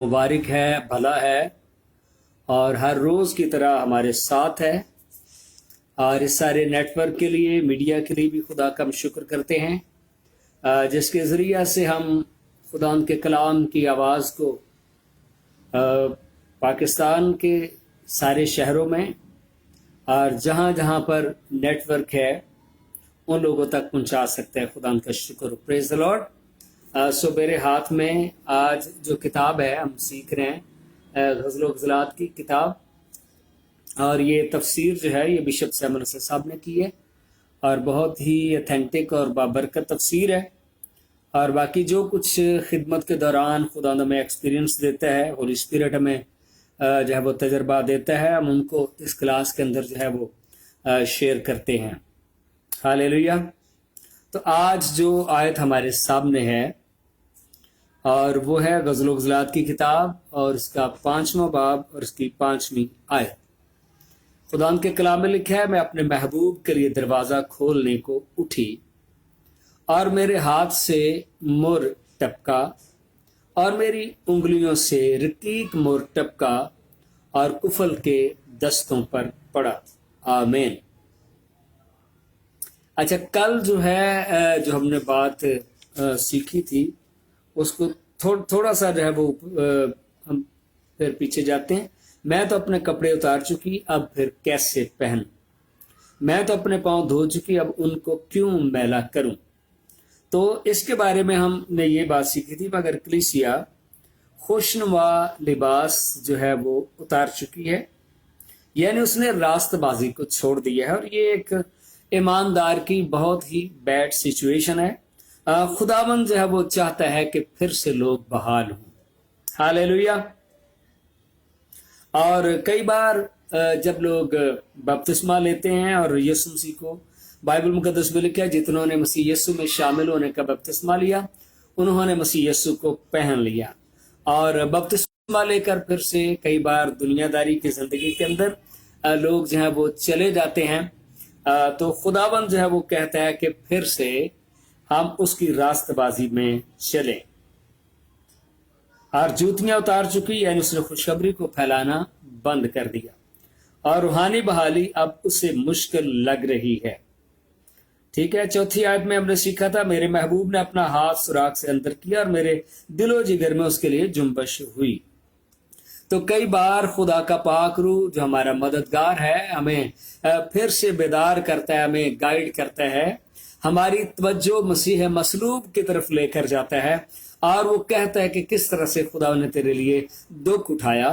मुबारक है, भला है और हर रोज़ की तरह हमारे साथ है। और इस सारे नेटवर्क के लिए, मीडिया के लिए भी खुदा का हम शुक्र करते हैं, जिसके ज़रिया से हम खुदा के कलाम की आवाज़ को पाकिस्तान के सारे शहरों में और जहाँ जहाँ पर नेटवर्क है उन लोगों तक पहुँचा सकते हैं। खुदा का शुक्र, प्रेज द लॉर्ड। सो मेरे हाथ में आज जो किताब है, हम सीख रहे हैं ग़ज़ल-ओ-ग़ज़लात की किताब, और ये तफसीर जो है ये बिशप सैमुअल नसर साहब ने की है और बहुत ही ऑथेंटिक और बाबरकत तफसीर है। और बाकी जो कुछ खिदमत के दौरान खुदा हमें एक्सपीरियंस देता है, होली स्पिरिट हमें जो है वो तजर्बा देता है, हम उनको इस क्लास के अंदर जो है वो शेयर करते हैं। हालेलुया। तो आज जो आयत हमारे सामने है और वो है ग़ज़ल-ओ-ग़ज़लात की किताब और इसका 5वां बाब और इसकी 5वीं आयत। खुदा के कलाम में लिखा है, मैं अपने महबूब के लिए दरवाज़ा खोलने को उठी और मेरे हाथ से मुर टपका और मेरी उंगलियों से रकीक मुर टपका और कुफल के दस्तों पर पड़ा। आमीन। अच्छा, कल जो है जो हमने बात सीखी थी उसको थोड़ा सा जो है वो हम फिर पीछे जाते हैं। मैं तो अपने कपड़े उतार चुकी, अब फिर कैसे पहन। मैं तो अपने पांव धो चुकी, अब उनको क्यों मैला करूं। तो इसके बारे में हमने ये बात सीखी थी, मगर कलीसिया खुशनुमा लिबास जो है वो उतार चुकी है, यानी उसने रास्तबाजी को छोड़ दिया है। और ये एक ईमानदार की बहुत ही बैड सिचुएशन है। खुदावंद जो है वो चाहता है कि फिर से लोग बहाल हों। हालेलुया। और कई बार जब लोग बपतिस्मा लेते हैं और यीशु मसीह को, बाइबल मुकद्दस में लिखा है, जितनों ने मसीह यीशु में शामिल होने का बपतिस्मा लिया उन्होंने मसीह यीशु को पहन लिया। और बपतिस्मा लेकर फिर से कई बार दुनियादारी की जिंदगी के अंदर लोग जो है वो चले जाते हैं। तो खुदावंद जो है वो कहता है कि फिर से हम उसकी रास्तबाजी में चलें। और जूतियां उतार चुकी, यानी उसने खुशखबरी को फैलाना बंद कर दिया और रूहानी बहाली अब उसे मुश्किल लग रही है। ठीक है। चौथी आयत में हमने सीखा था, मेरे महबूब ने अपना हाथ सुराख से अंदर किया और मेरे दिलो जिगर में उसके लिए जुम्बश हुई। तो कई बार खुदा का पाक रूह जो हमारा मददगार है हमें फिर से बेदार करता है, हमें गाइड करता है, हमारी तवज्जो मसीह मसलूब की तरफ लेकर जाता है और वो कहता है कि किस तरह से खुदा ने तेरे लिए दुख उठाया,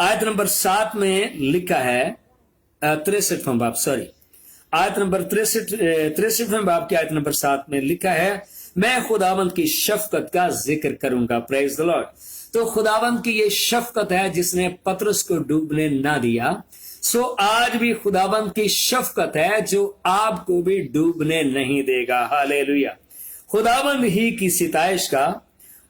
आयत नंबर 7 में लिखा है, 63वां बाब, सॉरी, आयत नंबर 63वें बाब की आयत नंबर 7 में लिखा है, मैं खुदावंद की शफकत का जिक्र करूंगा। Praise the Lord. तो खुदावंद की ये शफकत है जिसने पतरस को डूबने ना दिया। सो आज भी खुदावंद की शफकत है जो आपको भी डूबने नहीं देगा। हालेलुया। खुदावंद ही की सिताइश का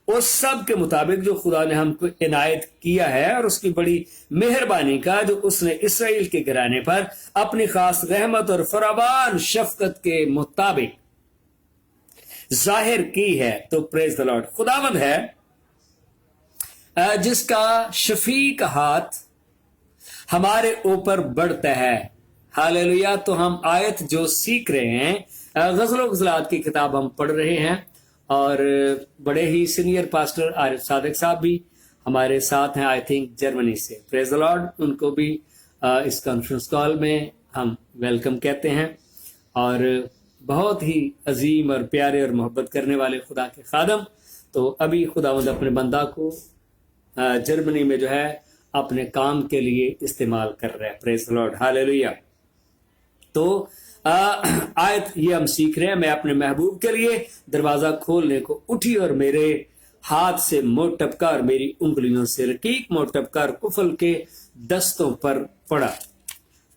उस सब के मुताबिक जो खुदा ने हमको इनायत किया है और उसकी बड़ी मेहरबानी का जो उसने इसराइल के घराने पर अपनी खास रहमत और फरावान शफकत के मुताबिक जाहिर की है। तो प्रेज द लॉर्ड। खुदावंद है जिसका शफीक हाथ हमारे ऊपर बढ़ता है। हालेलुया। तो हम आयत जो सीख रहे हैं, गज़ल गज़लात की किताब हम पढ़ रहे हैं और बड़े ही सीनियर पास्टर आरिफ सादिक साहब भी हमारे साथ हैं, आई थिंक जर्मनी से। Praise the Lord. उनको भी इस कॉन्फ्रेंस कॉल में हम वेलकम कहते हैं और बहुत ही अजीम और प्यारे और मोहब्बत करने वाले खुदा के खादम। तो अभी खुदावंद अपने बंदा को जर्मनी में जो है अपने काम के लिए इस्तेमाल कर रहे हैं। Praise the lord. हालेलुया। तो आयत ये हम सीख रहे हैं, मैं अपने महबूब के लिए दरवाजा खोलने को उठी और मेरे हाथ से मोट टपका और मेरी उंगलियों से रकीक मोट टपका और कुफल के दस्तों पर पड़ा।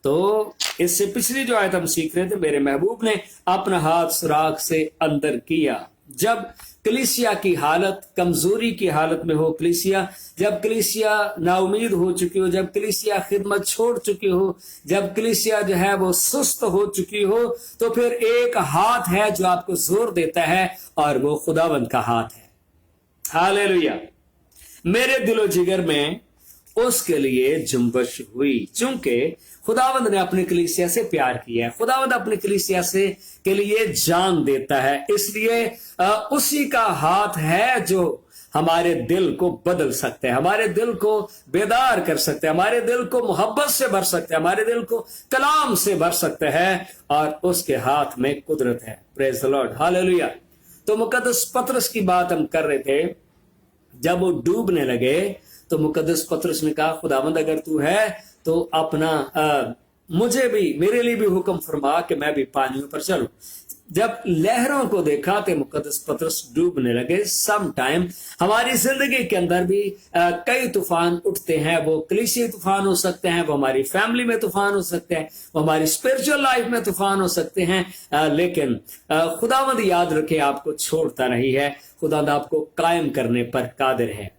तो इससे पिछली जो आयत हम सीख रहे थे, मेरे महबूब ने अपना हाथ सुराख से अंदर किया। जब कलीसिया की हालत कमजोरी की हालत में हो, जब कलीसिया नाउमीद हो चुकी हो, जब कलीसिया खिदमत छोड़ चुकी हो, जब कलीसिया जो है वो सुस्त हो चुकी हो, तो फिर एक हाथ है जो आपको जोर देता है और वो खुदावंद का हाथ है। हालेलुया। मेरे दिलो जिगर में उसके लिए जुम्बश हुई, चूंकि खुदावंद ने अपनी कलीसिया से प्यार किया है। खुदावंद अपनी कलीसिया से के लिए जान देता है, इसलिए उसी का हाथ है जो हमारे दिल को बदल सकते हैं, हमारे दिल को बेदार कर सकते हैं, हमारे दिल को मोहब्बत से भर सकते हैं, हमारे दिल को कलाम से भर सकते हैं और उसके हाथ में कुदरत है। Praise the lord. हालेलुया। तो मुकद्दस पतरस की बात हम कर रहे थे। जब वो डूबने लगे तो मुकद्दस पतरस ने कहा, खुदावंद अगर तू है तो अपना मुझे भी, मेरे लिए भी हुक्म फरमा कि मैं भी पानियों पर चलूं। जब लहरों को देखा तो मुकद्दस पतरस डूबने लगे। सम टाइम हमारी जिंदगी के अंदर भी कई तूफान उठते हैं। वो कलीसिया तूफान हो सकते हैं, वो हमारी फैमिली में तूफान हो सकते हैं, वो हमारी स्पिरिचुअल लाइफ में तूफान हो सकते हैं, लेकिन खुदावंद याद रखे आपको छोड़ता नहीं है। खुदावंद आपको कायम करने पर कादिर है।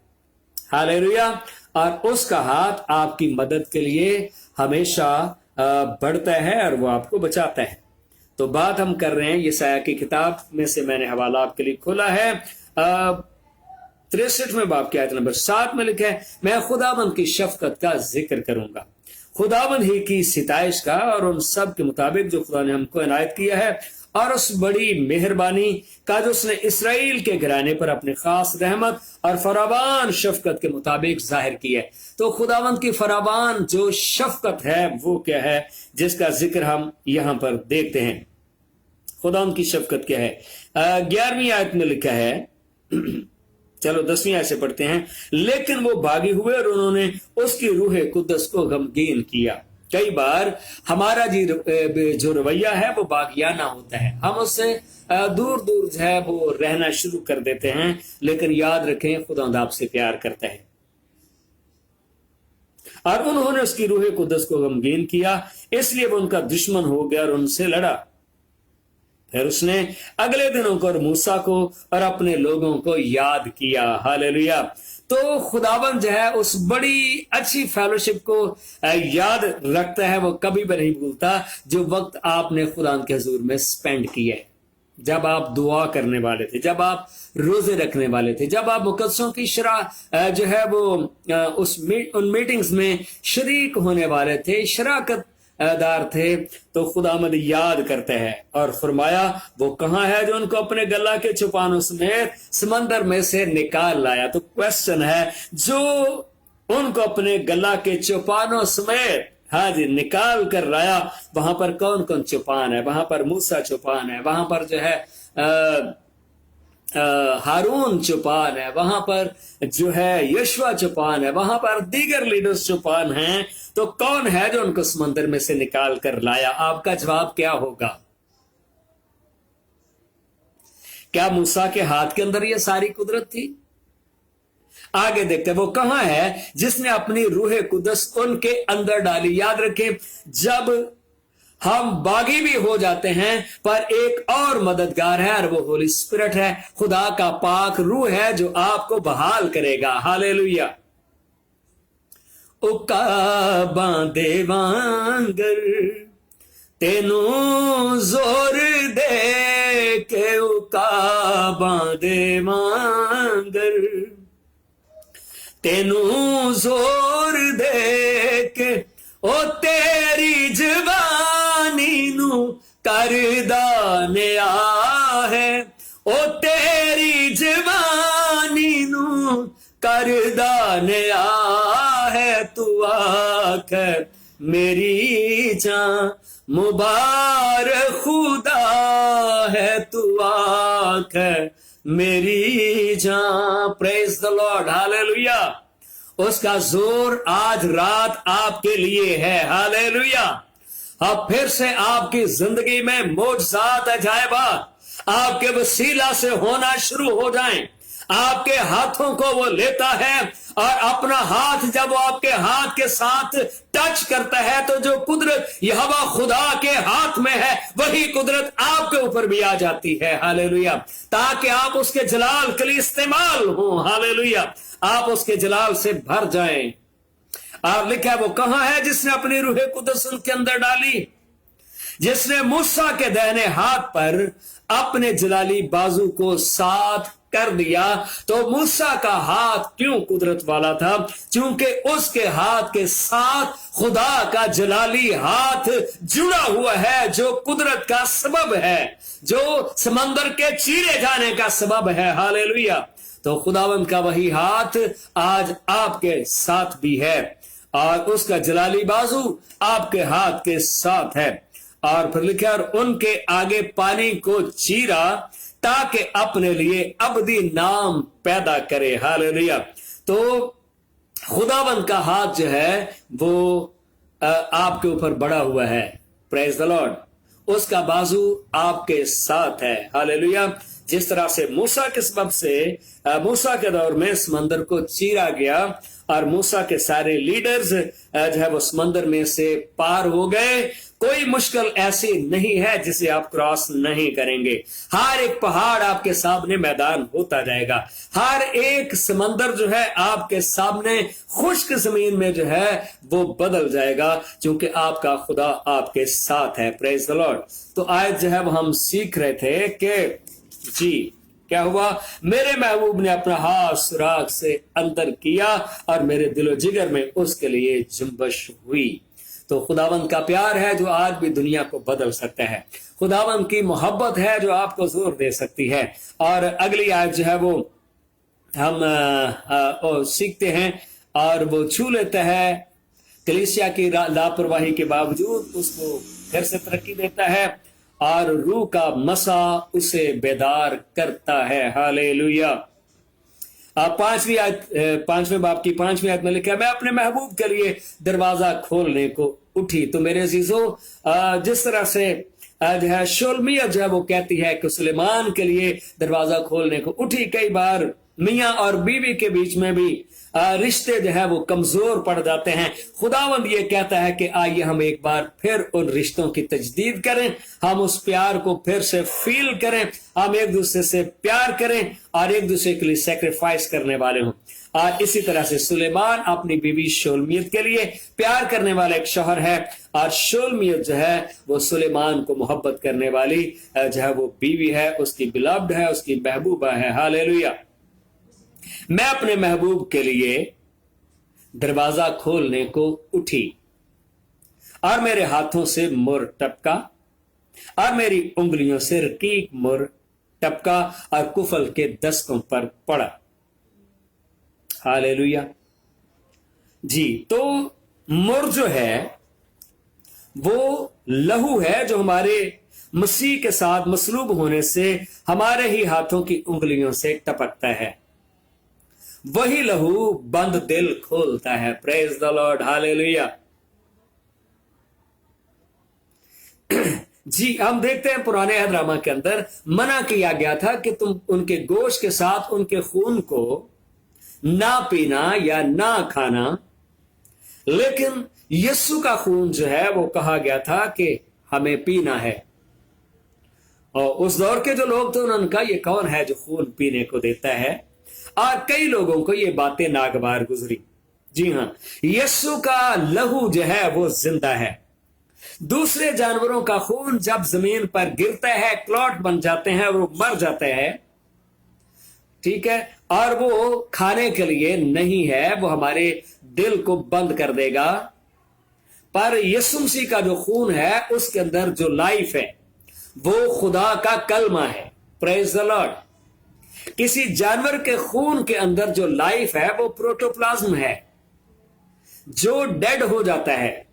हालेलुया। और उसका हाथ आपकी मदद के लिए हमेशा बढ़ता है और वो आपको बचाता है। तो बात हम कर रहे हैं यशायाह की किताब में से, मैंने हवाला आपके लिए खोला है। 63वें बाब की आयत नंबर 7 में लिखा है, मैं खुदावंद की शफकत का जिक्र करूंगा, खुदावंद ही की सिताइश का और उन सब के मुताबिक जो खुदा ने हमको इनायत किया है और उस बड़ी मेहरबानी का जो उसने इसराइल के घराने पर अपने खास रहमत और फरावान शफकत के मुताबिक जाहिर किया है। तो खुदावंद की फरावान जो शफकत है वो क्या है, जिसका जिक्र हम यहां पर देखते हैं। खुदावंद की शफकत क्या है? 11वीं आयत में लिखा है, चलो 10वीं आयत से पढ़ते हैं। लेकिन वो भागी हुए और उन्होंने उसकी रूह कुद्दस को गमगीन किया। कई बार हमारा जो रवैया है वो बागियाना होता है, हम उससे दूर दूर जो है वो रहना शुरू कर देते हैं। लेकिन याद रखें, खुदावंद आपसे प्यार करता है और उन्होंने उसकी रूह कुद्दस को गमगीन किया, इसलिए वो उनका दुश्मन हो गया और उनसे लड़ा। फिर उसने अगले दिनों को और मूसा को और अपने लोगों को याद किया। हालेलुया। तो खुदावंद जो है उस बड़ी अच्छी फेलोशिप को याद रखता है, वो कभी भी नहीं भूलता जो वक्त आपने खुदा के हुजूर में स्पेंड किया है। जब आप दुआ करने वाले थे, जब आप रोजे रखने वाले थे, जब आप मुकद्दसों की शरा जो है वो उन मीटिंग्स में शरीक होने वाले थे, शराकत दार थे, तो खुदावंद याद करते हैं और फरमाया वो कहां है जो उनको अपने गला के चौपानों समेत समंदर में से निकाल लाया। तो क्वेश्चन है, जो उनको अपने गला के चौपानों समेत हाँ जी निकाल कर लाया, वहां पर कौन कौन चौपान है? वहां पर मूसा चौपान है, वहां पर जो है हारून चौपान है, वहां पर जो है यशवा चौपान है, वहां पर दीगर लीडर्स चौपान हैं, तो कौन है जो उनको समंदर में से निकाल कर लाया? आपका जवाब क्या होगा? क्या मूसा के हाथ के अंदर ये सारी कुदरत थी? आगे देखते हैं वो कहां है जिसने अपनी रूह कुदस उनके अंदर डाली। याद रखें, जब हम बागी भी हो जाते हैं पर एक और मददगार है और वो होली स्पिरिट है, खुदा का पाक रूह है जो आपको बहाल करेगा। हालेलुया। उकाबा दे वांगर तेनू जोर दे के, उकाबा दे वांगर तेनू जोर दे के, ओ तेरी जवानी नू करदा निया है, ओ तेरी जवानी नू करदा निया है, तू आख मेरी जान मुबारक खुदा है, तू आख मेरी जान। Praise the lord, hallelujah. उसका जोर आज रात आपके लिए है। हालेलुया। अब फिर से आपकी जिंदगी में मोजज़ात अजायबात आपके वसीला से होना शुरू हो जाएं। आपके हाथों को वो लेता है और अपना हाथ जब वो आपके हाथ के साथ टच करता है तो जो कुदरत यहोवा खुदा के हाथ में है वही कुदरत आपके ऊपर भी आ जाती है। हालेलुया। ताकि आप उसके जलाल के लिए इस्तेमाल हो। हालेलुया। आप उसके जलाल से भर जाएं। और लिखा है वो कहां है जिसने अपनी रूह कुदस उनके अंदर डाली, जिसने मूसा के दाहिने हाथ पर अपने जलाली बाजू को साथ कर दिया। तो मूसा का हाथ क्यों कुदरत वाला था? क्योंकि उसके हाथ के साथ खुदा का जलाली हाथ जुड़ा हुआ है, जो कुदरत का सबब है, जो समंदर के चीरे जाने का सबब है। हालेलुया। तो खुदावंद का वही हाथ आज आपके साथ भी है और उसका जलाली बाजू आपके हाथ के साथ है। और फिर लिखा, और उनके आगे पानी को चीरा ताकि अपने लिए अबदी नाम पैदा करे। हालेलुया। तो खुदावंद का हाथ जो है वो आपके ऊपर बड़ा हुआ है। Praise the Lord. उसका बाजू आपके साथ है। हालेलुया। जिस तरह से मूसा के सबब से मूसा के दौर में समंदर को चीरा गया और मूसा के सारे लीडर्स जो है वो समंदर में से पार हो गए। कोई मुश्किल ऐसी नहीं है जिसे आप क्रॉस नहीं करेंगे। हर एक पहाड़ आपके सामने मैदान होता जाएगा। हर एक समंदर जो है आपके सामने खुश्क जमीन में जो है वो बदल जाएगा, क्योंकि आपका खुदा आपके साथ है। Praise the Lord. तो आज जो है वो हम सीख रहे थे कि जी क्या हुआ, मेरे महबूब ने अपना हाथ सुराख से अंदर किया और मेरे दिलो जिगर में उसके लिए जुम्बश हुई। तो खुदावंद का प्यार है जो आज भी दुनिया को बदल सकता है। खुदावंद की मोहब्बत है जो आपको जोर दे सकती है। और अगली आयत जो है वो हम सीखते हैं और वो छू लेता है। कलीसिया की लापरवाही के बावजूद उसको फिर से तरक्की देता है और रूह का मसा उसे बेदार करता है। हालेलुया। पांचवें बाब की 5वीं आयत में लिखा है, मैं अपने महबूब के लिए दरवाजा खोलने को उठी। तो मेरे अजीजों, जिस तरह से जो है शोलमियत जो है वो कहती है कि सुलेमान के लिए दरवाजा खोलने को उठी। कई बार मियां और बीवी के बीच में भी रिश्ते जो है वो कमजोर पड़ जाते हैं। खुदावंद ये कहता है कि आइए हम एक बार फिर उन रिश्तों की तजदीद करें, हम उस प्यार को फिर से फील करें, हम एक दूसरे से प्यार करें और एक दूसरे के लिए सेक्रीफाइस करने वाले हों। और इसी तरह से सुलेमान अपनी बीवी शोलमियत के लिए प्यार करने वाला एक शौहर है और शोलमियत जो है वो सुलेमान को मोहब्बत करने वाली जो है वो बीवी है, उसकी बिलव्ड है, उसकी महबूबा है। हालेलुया। मैं अपने महबूब के लिए दरवाजा खोलने को उठी और मेरे हाथों से मुर टपका और मेरी उंगलियों से रकीक मुर टपका और कुफल के दस्तों पर पड़ा। हालेलुया जी। तो मुर जो है वो लहू है जो हमारे मसीह के साथ मसलूब होने से हमारे ही हाथों की उंगलियों से टपकता है। वही लहू बंद दिल खोलता है। Praise the lord, hallelujah. जी, हम देखते हैं पुराने अहदनामा के अंदर मना किया गया था कि तुम उनके गोश्त के साथ उनके खून को ना पीना या ना खाना, लेकिन यीशु का खून जो है वो कहा गया था कि हमें पीना है। और उस दौर के जो लोग थे उन्होंने कहा ये कौन है जो खून पीने को देता है, और कई लोगों को ये बातें नागवार गुजरी। जी हां, यीशु का लहू जो है वो जिंदा है। दूसरे जानवरों का खून जब जमीन पर गिरता है, क्लॉट बन जाते हैं और वो मर जाते हैं, ठीक है, और वो खाने के लिए नहीं है, वो हमारे दिल को बंद कर देगा। पर यीशु मसीह का जो खून है उसके अंदर जो लाइफ है वो खुदा का कलमा है। Praise the Lord. किसी जानवर के खून के अंदर जो लाइफ है वो प्रोटोप्लाज्म है जो डेड हो जाता है,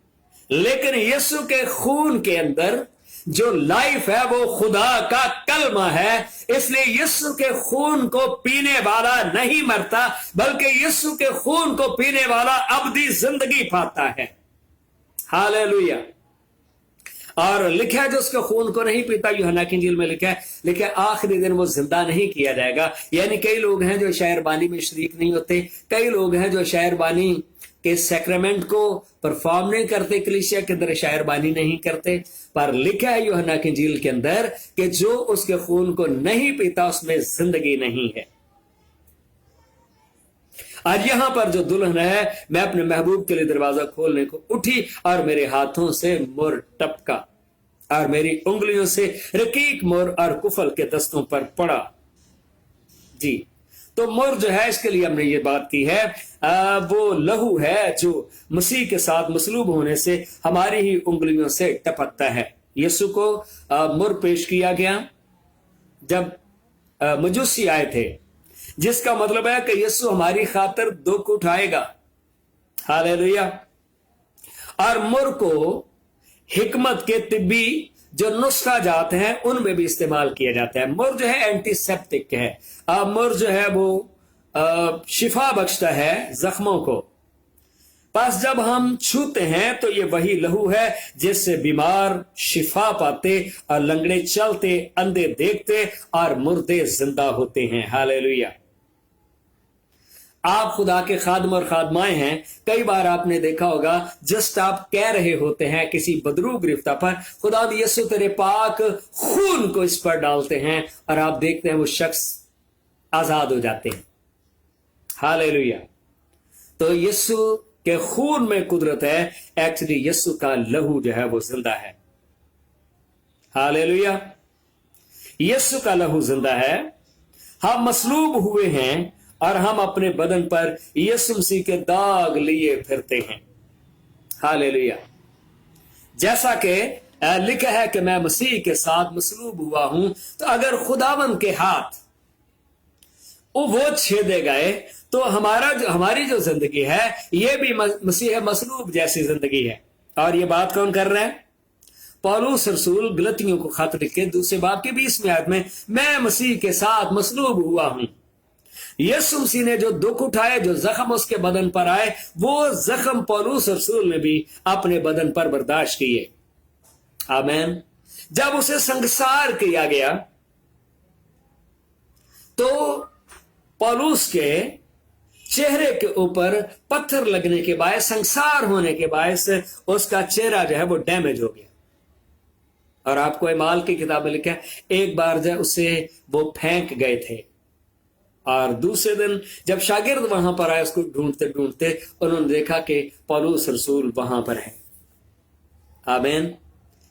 लेकिन यीशु के खून के अंदर जो लाइफ है वो खुदा का कलमा है। इसलिए यीशु के खून को पीने वाला नहीं मरता, बल्कि यीशु के खून को पीने वाला अबदी जिंदगी पाता है। हालेलुया। और लिखा है जो उसके खून को नहीं पीता, यूहन्ना की इंजील में लिखा है आखिरी दिन वो जिंदा नहीं किया जाएगा। यानी कई लोग हैं जो शायरबानी में शरीक नहीं होते, कई लोग हैं जो शायरबानी के सैक्रामेंट को परफॉर्म नहीं करते, कलीसिया के अंदर शायरबानी नहीं करते, पर लिखा है यूहन्ना की इंजील के अंदर कि जो उसके खून को नहीं पीता उसमें जिंदगी नहीं है। आज यहां पर जो दुल्हन है, मैं अपने महबूब के लिए दरवाजा खोलने को उठी और मेरे हाथों से मुर टपका और मेरी उंगलियों से रकीक मुर और कुफल के दस्तों पर पड़ा। जी, तो मुर जो है इसके लिए हमने ये बात की है, वो लहू है जो मसीह के साथ मसलूब होने से हमारी ही उंगलियों से टपकता है। यीशु को मुर पेश किया गया जब मजूसी आए थे, जिसका मतलब है कि यीशु हमारी खातिर दुख उठाएगा। हालेलुया। और मुर को हिकमत के तिब्बी जो नुस्खा जाते हैं उनमें भी इस्तेमाल किया जाता है। मुर जो है एंटीसेप्टिक है, मुर जो है वो शिफा बख्शता है जख्मों को। बस जब हम छूते हैं तो ये वही लहू है जिससे बीमार शिफा पाते और लंगड़े चलते, अंधे देखते और मुर्दे जिंदा होते हैं। हालेलुया। आप खुदा के खादम और खादमाएं हैं। कई बार आपने देखा होगा, जस्ट आप कह रहे होते हैं किसी बदरू गिरफ्ता पर, खुदा यीशु तेरे पाक खून को इस पर डालते हैं, और आप देखते हैं वो शख्स आजाद हो जाते हैं। हालेलुया। तो यीशु के खून में कुदरत है। एक्चुअली यीशु का लहू जो है वो जिंदा है। हालेलुया। यीशु का लहू जिंदा है। हम मसलूब हुए हैं और हम अपने बदन पर यीशु मसीह के दाग लिए फिरते हैं। हालेलुया। जैसा कि लिखा है कि मैं मसीह के साथ मसलूब हुआ हूं, तो अगर खुदावंद के हाथ वो छेदे गए तो हमारी जो जिंदगी है ये भी मसीह मसलूब जैसी जिंदगी है। और ये बात कौन कर रहा है? पौलुस रसूल गलतियों को खत लिख के 2 बाब के 20वें आयत में, मैं मसीह के साथ मसलूब हुआ हूं। यीशु मसीह ने जो दुख उठाए, जो जख्म उसके बदन पर आए, वो जख्म पौलुस रसूल ने भी अपने बदन पर बर्दाश्त किए। आमीन। जब उसे संसार किया गया तो पौलुस के चेहरे के ऊपर पत्थर लगने के बाद, संसार होने के बाद उसका चेहरा जो है वो डैमेज हो गया। और आपको इमाल की किताब में लिखा है, एक बार जब उसे वो फेंक गए थे और दूसरे दिन जब शागिर्द वहां पर आए उसको ढूंढते ढूंढते उन्होंने देखा कि पौलुस रसूल वहां पर है। आमीन।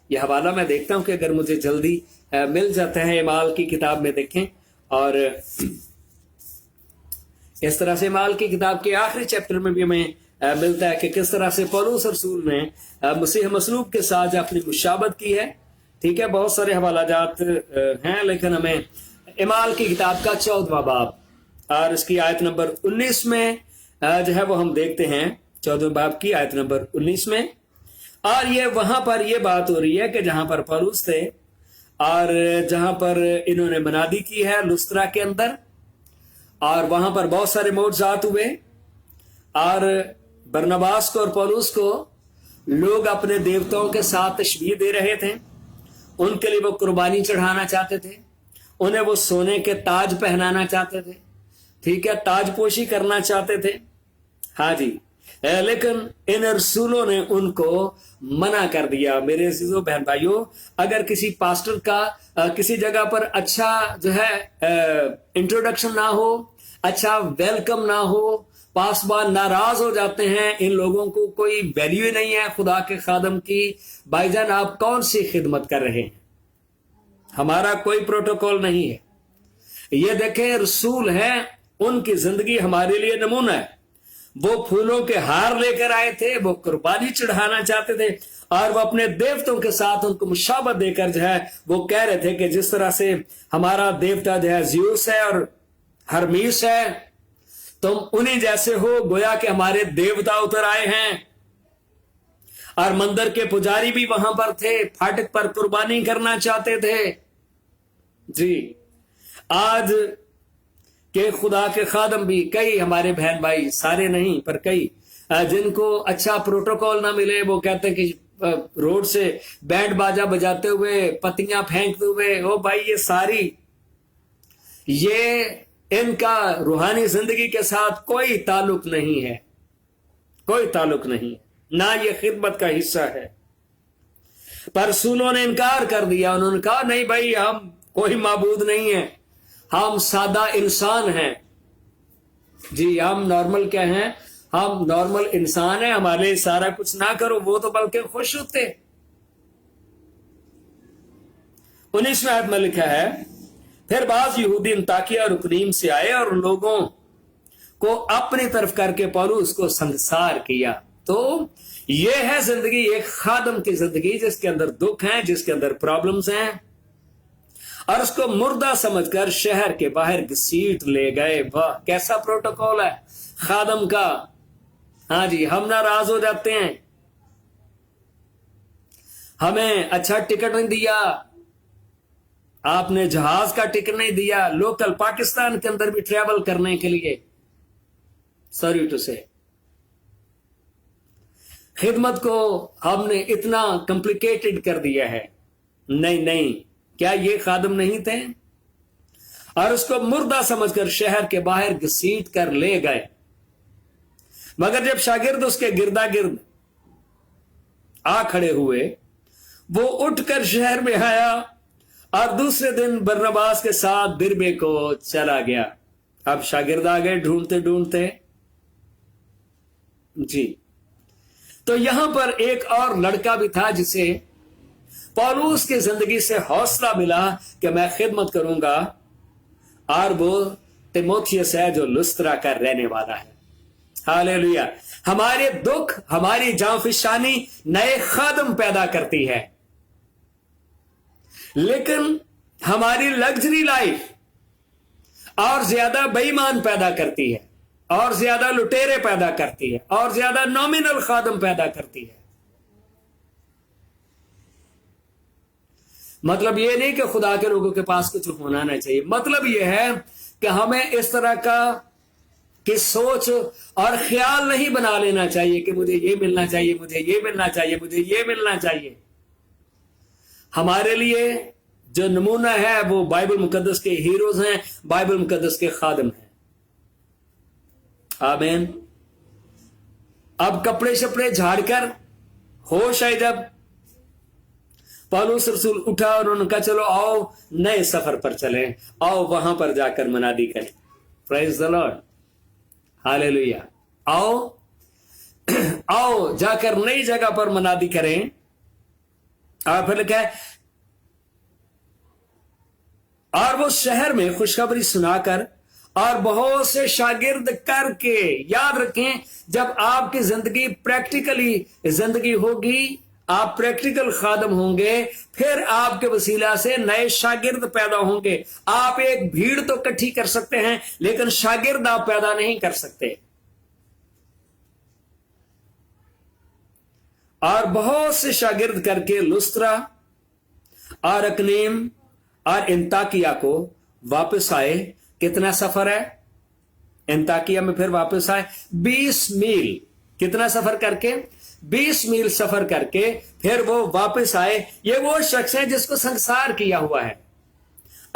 यह हवाला मैं देखता हूं कि अगर मुझे जल्दी मिल जाता है, इमाल की किताब में देखें, और इस तरह से इमाल की किताब के आखिरी चैप्टर में भी हमें मिलता है कि किस तरह से पौलुस रसूल ने मसीह मसलूब के साथ अपनी मुशाबत की है। ठीक है, बहुत सारे हवाला जात हैं, लेकिन हमें इमाल की किताब का 14वां बाब और इसकी आयत नंबर 19 में जो है वो हम देखते हैं, 14वें बाब की आयत नंबर 19 में। और ये वहां पर ये बात हो रही है कि जहां पर पौलुस थे और जहां पर इन्होंने मनादी की है लुस्त्रा के अंदर, और वहां पर बहुत सारे मौजज़ात हुए, और बरनबास को और पौलुस को लोग अपने देवताओं के साथ तशबीह दे रहे थे। उनके लिए वो कुर्बानी चढ़ाना चाहते थे, उन्हें वो सोने के ताज पहनाना चाहते थे, ठीक है, ताजपोशी करना चाहते थे। हाँ जी, लेकिन इन रसूलों ने उनको मना कर दिया। मेरे अजीजों बहन भाइयों, अगर किसी पास्टर का किसी जगह पर अच्छा जो है इंट्रोडक्शन ना हो, अच्छा वेलकम ना हो, पासबान नाराज हो जाते हैं, इन लोगों को कोई वैल्यू ही नहीं है खुदा के खादम की। भाईजान, आप कौन सी खिदमत कर रहे हैं? हमारा कोई प्रोटोकॉल नहीं है। ये देखें, रसूल हैं, उनकी जिंदगी हमारे लिए नमूना है। वो फूलों के हार लेकर आए थे, वो कुर्बानी चढ़ाना चाहते थे, और वो अपने देवताओं के साथ उनको मुशाबत देकर जो है वो कह रहे थे कि जिस तरह से हमारा देवता जो है ज़्यूस है और हरमीस है, तुम उन्हीं जैसे हो, गोया कि हमारे देवता उतर आए हैं। और मंदिर के पुजारी भी वहां पर थे, फाटक पर कुर्बानी करना चाहते थे। जी, आज के खुदा के खादम भी कई हमारे बहन भाई, सारे नहीं पर कई, जिनको अच्छा प्रोटोकॉल ना मिले, वो कहते हैं कि रोड से बैंड बाजा बजाते हुए, पत्तियां फेंकते हुए, ओ भाई ये इनका रूहानी जिंदगी के साथ कोई ताल्लुक नहीं है, कोई ताल्लुक नहीं, ना ये खिदमत का हिस्सा है। पर रसूलों ने इनकार कर दिया। उन्होंने कहा नहीं भाई, हम कोई माबूद नहीं है, हम सादा इंसान हैं। जी, हम नॉर्मल क्या हैं? हम नॉर्मल इंसान हैं, हमारे लिए सारा कुछ ना करो। वो तो बल्कि खुश होते। 19वें आयत में लिखा है, फिर बाज यहूदी अंताकिया और रुकनीम से आए और लोगों को अपनी तरफ करके पौलुस को संसार किया। तो ये है जिंदगी, एक खादम की जिंदगी, जिसके अंदर दुख है, जिसके अंदर प्रॉब्लम्स हैं, और उसको मुर्दा समझकर शहर के बाहर घसीट ले गए। वाह, कैसा प्रोटोकॉल है खादम का। हाँ जी, हम नाराज हो जाते हैं, हमें अच्छा टिकट नहीं दिया, आपने जहाज का टिकट नहीं दिया, लोकल पाकिस्तान के अंदर भी ट्रैवल करने के लिए, सॉरी टू से, खिदमत को हमने इतना कॉम्प्लिकेटेड कर दिया है। नहीं नहीं, क्या ये खादम नहीं थे? और उसको मुर्दा समझकर शहर के बाहर घसीट कर ले गए। मगर जब शागिर्द उसके गिरदा गिर्द आ खड़े हुए, वो उठकर शहर में आया और दूसरे दिन बरनबास के साथ दिरबे को चला गया। अब शागिर्द आ गए ढूंढते ढूंढते। जी, तो यहां पर एक और लड़का भी था जिसे पौलुस की जिंदगी से हौसला मिला कि मैं खिदमत करूंगा, और वो तिमोथियस है जो लुस्त्रा का रहने वाला है। हालेलुया। हमारे दुख, हमारी जांफिशानी नए खादम पैदा करती है, लेकिन हमारी लग्जरी लाइफ और ज्यादा बेईमान पैदा करती है, और ज्यादा लुटेरे पैदा करती है, और ज्यादा नॉमिनल खादम पैदा करती है। मतलब ये नहीं कि खुदा के लोगों के पास कुछ होना ना चाहिए, मतलब ये है कि हमें इस तरह की सोच और ख्याल नहीं बना लेना चाहिए कि मुझे ये मिलना चाहिए, मुझे ये मिलना चाहिए, मुझे ये मिलना चाहिए। हमारे लिए जो नमूना है वो बाइबल मुकद्दस के हीरोज हैं, बाइबल मुकद्दस के खादम हैं। आमीन। अब कपड़े शपड़े झाड़कर होश आए जब पौलुस रसूल उठा और उन्होंने कहा चलो आओ नए सफर पर चलें, आओ वहां पर जाकर मनादी करें। Praise the lord, hallelujah. आओ आओ जाकर नई जगह पर मनादी करें। और फिर लिखा है, और वो शहर में खुशखबरी सुनाकर और बहुत से शागिर्द करके। याद रखें, जब आपकी जिंदगी प्रैक्टिकली जिंदगी होगी, आप प्रैक्टिकल खादम होंगे, फिर आपके वसीला से नए शागिर्द पैदा होंगे। आप एक भीड़ तो इकट्ठी कर सकते हैं, लेकिन शागिर्द आप पैदा नहीं कर सकते। और बहुत से शागिर्द करके लुस्त्रा और अकनीम और इंताकिया को वापस आए। कितना सफर है? इंताकिया में फिर वापस आए 20 मील। कितना सफर करके? 20 मील सफर करके फिर वो वापस आए। ये वो शख्स है जिसको संसार किया हुआ है।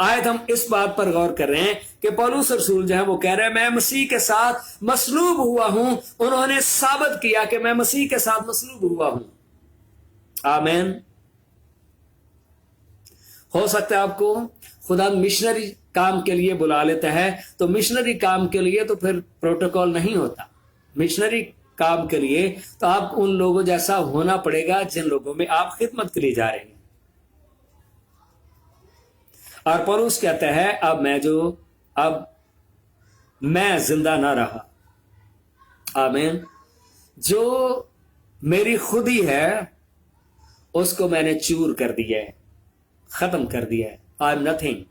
आज हम इस बात पर गौर कर रहे हैं कि पौलुस रसूल जो है वो कह रहे हैं मैं मसीह के साथ मसलूब हुआ हूं। उन्होंने साबित किया कि मैं मसीह के साथ मसलूब हुआ हूं। आमीन। हो सकता है आपको खुदा मिशनरी काम के लिए बुला लेता है, तो मिशनरी काम के लिए तो फिर प्रोटोकॉल नहीं होता। मिशनरी काम के लिए तो आप उन लोगों जैसा होना पड़ेगा जिन लोगों में आप खिदमत के लिए जा रहे हैं। और पौलुस कहता है अब मैं जिंदा ना रहा। आमीन। जो मेरी खुदी है उसको मैंने चूर कर दिया है, खत्म कर दिया है। I am nothing,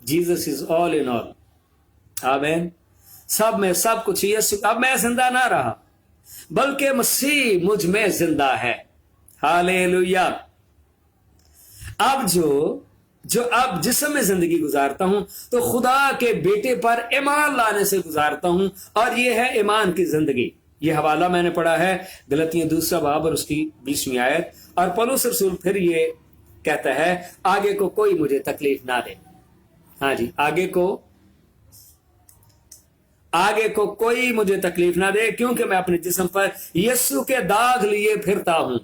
Jesus is all in all. आमीन। सब में सब कुछ यीशु। अब मैं जिंदा ना रहा बल्कि मसीह मुझ में जिंदा है। हालेलुया। अब अब जिसम में जिंदगी गुजारता हूं तो खुदा के बेटे पर ईमान लाने से गुजारता हूं, और यह है ईमान की जिंदगी। यह हवाला मैंने पढ़ा है गलतियां 2 बाब और उसकी 20वीं आयत। और पौलुस रसूल फिर ये कहता है आगे को कोई मुझे तकलीफ ना दे। हाँ जी, आगे को कोई मुझे तकलीफ ना दे, क्योंकि मैं अपने जिस्म पर यीशु के दाग लिए फिरता हूं।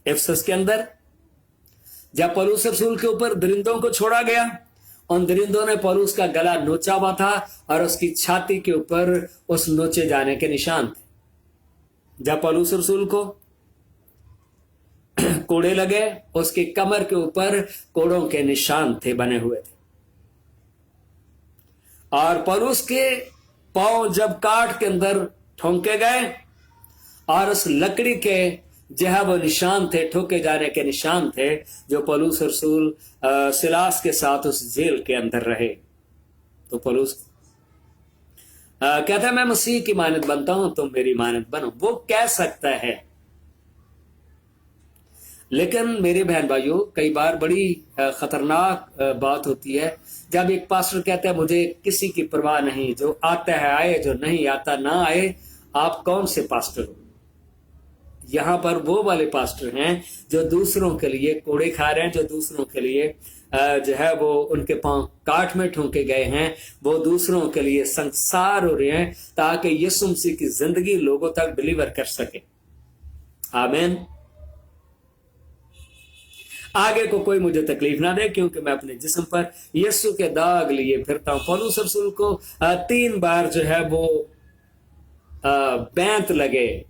इफसस के अंदर जब पौलुस रसूल के ऊपर दरिंदों को छोड़ा गया, उन दरिंदों ने पौलुस का गला नोचा हुआ था और उसकी छाती के ऊपर उस नोचे जाने के निशान थे। जब पौलुस रसूल को कोड़े लगे, उसकी कमर के ऊपर कोड़ों के निशान थे, बने हुए थे। और पौलुस के पांव जब काट के अंदर ठोंके गए और उस लकड़ी के जहां वो निशान थे, ठोके जाने के निशान थे, जो पौलुस रसूल सिलास के साथ उस जेल के अंदर रहे। तो पौलुस कहता है मैं मसीह की मानद बनता हूं, तुम मेरी मानद बनो। वो कह सकता है, लेकिन मेरे बहन भाइयों कई बार बड़ी खतरनाक बात होती है जब एक पास्टर कहता है मुझे किसी की परवाह नहीं, जो आता है आए, जो नहीं आता ना आए। आप कौन से पास्टर हो? यहां पर वो वाले पास्टर हैं जो दूसरों के लिए कोड़े खा रहे हैं, जो दूसरों के लिए जो है वो उनके पांव काट में ठोंके गए हैं, वो दूसरों के लिए संसार हो रहे हैं ताकि यीशु मसीह की जिंदगी लोगों तक डिलीवर कर सके। आमीन। आगे को कोई मुझे तकलीफ ना दे, क्योंकि मैं अपने जिस्म पर यीशु के दाग लिए फिरता हूं। पौलुस रसूल को 3 बार जो है वो बैंत लगे,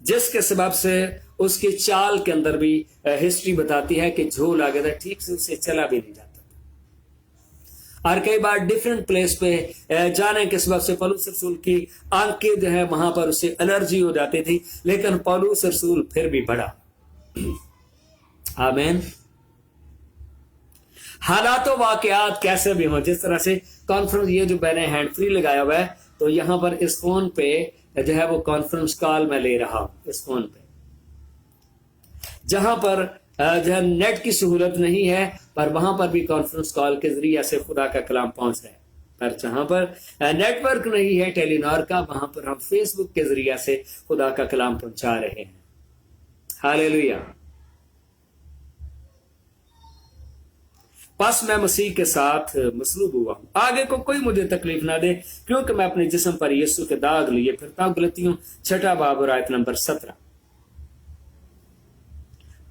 जिसके सबब से उसकी चाल के अंदर भी हिस्ट्री बताती है कि झोल आ गया था, ठीक से उसे चला भी नहीं जाता था। और कई बार डिफरेंट प्लेस पे जाने के सबब से पौलुस रसूल की आंखें जो है वहां पर उसे एलर्जी हो जाती थी, लेकिन पौलुस रसूल फिर भी बढ़ा। आमीन। हालातों वाकयात कैसे भी हो, जिस तरह से कॉन्फ्रेंस, ये जो मैंने हैंड फ्री लगाया हुआ है, तो यहां पर इस फोन पे जो है वो कॉन्फ्रेंस कॉल मैं ले रहा हूं। इस फोन पे जहां पर जो है नेट की सहूलत नहीं है, पर वहां पर भी कॉन्फ्रेंस कॉल के जरिए से खुदा का कलाम पहुंच रहा है। पर जहां पर नेटवर्क नहीं है टेलीनॉर का, वहां पर हम फेसबुक के जरिए से खुदा का कलाम पहुंचा रहे हैं। हालेलुया। बस मैं मसीह के साथ मसलूब हुआ हूं, आगे को कोई मुझे तकलीफ ना दे, क्योंकि मैं अपने जिस्म पर यीशु के दाग लिए फिरता हूं। गलतियों 6 बाब और आयत नंबर 17।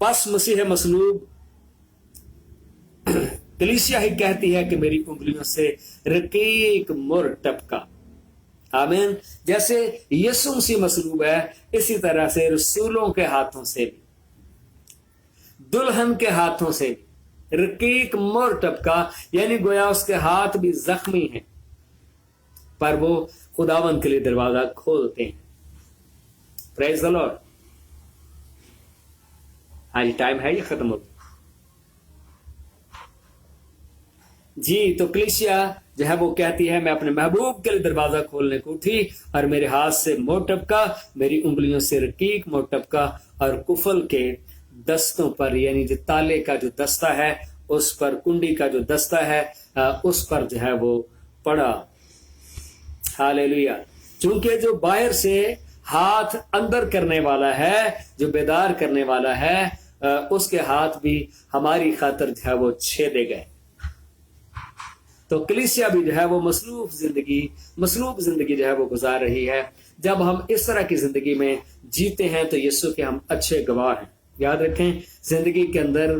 बस मसीह मसलूब कलीसिया ही कहती है कि मेरी उंगलियों से रकीक मुर टपका। आमीन। जैसे यीशु मसीह मसलूब है, इसी तरह से रसूलों के हाथों से भी, दुल्हन के हाथों से भी रकीक मुर टपका, यानी गोया उसके हाथ भी जख्मी हैं, पर वो खुदावन के लिए दरवाजा खोलते हैं। Praise the Lord. हाँ जी, टाइम है ये खत्म हो गया। जी, तो कलीसिया जो है वो कहती है, मैं अपने महबूब के लिए दरवाजा खोलने को उठी और मेरे हाथ से मोड़ टपका, मेरी उंगलियों से रकीक मोड़ टपका और कुफल के दस्तों पर, यानी जो ताले का जो दस्ता है उस पर, कुंडी का जो दस्ता है उस पर जो है वो पड़ा। हालेलुया। क्योंकि जो बाहर से हाथ अंदर करने वाला है, जो बेदार करने वाला है, उसके हाथ भी हमारी खातिर जो है वो छेदे गए। तो कलीसिया भी जो है वो मसरूफ जिंदगी जो है वो गुजार रही है। जब हम इस तरह की जिंदगी में जीते हैं तो यीशु के हम अच्छे गवाह हैं। याद रखें, जिंदगी के अंदर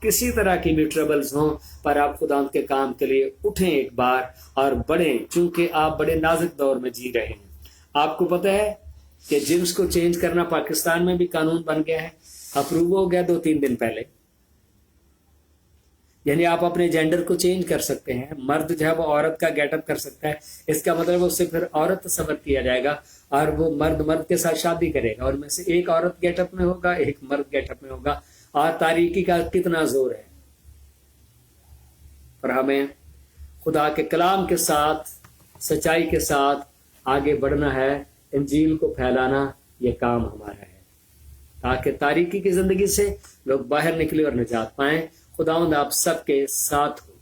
किसी तरह की भी ट्रबल्स हों, पर आप खुदा के काम के लिए उठें एक बार और बढ़ें, क्योंकि आप बड़े नाजुक दौर में जी रहे हैं। आपको पता है कि जिन्स को चेंज करना पाकिस्तान में भी कानून बन गया है, अप्रूव हो गया 2-3 दिन पहले। यानी आप अपने जेंडर को चेंज कर सकते हैं। मर्द जो है वो औरत का गेटअप कर सकता है, इसका मतलब उससे फिर औरत तस्वर किया जाएगा और वो मर्द के साथ शादी करेगा, और में से एक औरत गेटअप में होगा, एक मर्द गेटअप में होगा। और तारीकी का कितना जोर है। पर हमें खुदा के कलाम के साथ, सच्चाई के साथ आगे बढ़ना है, इंजील को फैलाना ये काम हमारा है, ताकि तारीकी की जिंदगी से लोग बाहर निकले और निजात पाएं। खुदावंद आप सबके साथ हो।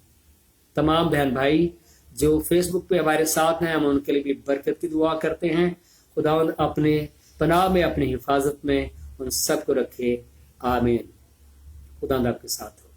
तमाम बहन भाई जो फेसबुक पे हमारे साथ हैं, हम उनके लिए भी बरकत की दुआ करते हैं। खुदावंद अपने पनाह में, अपनी हिफाजत में उन सबको रखे। आमीन। खुदावंद आपके साथ हो।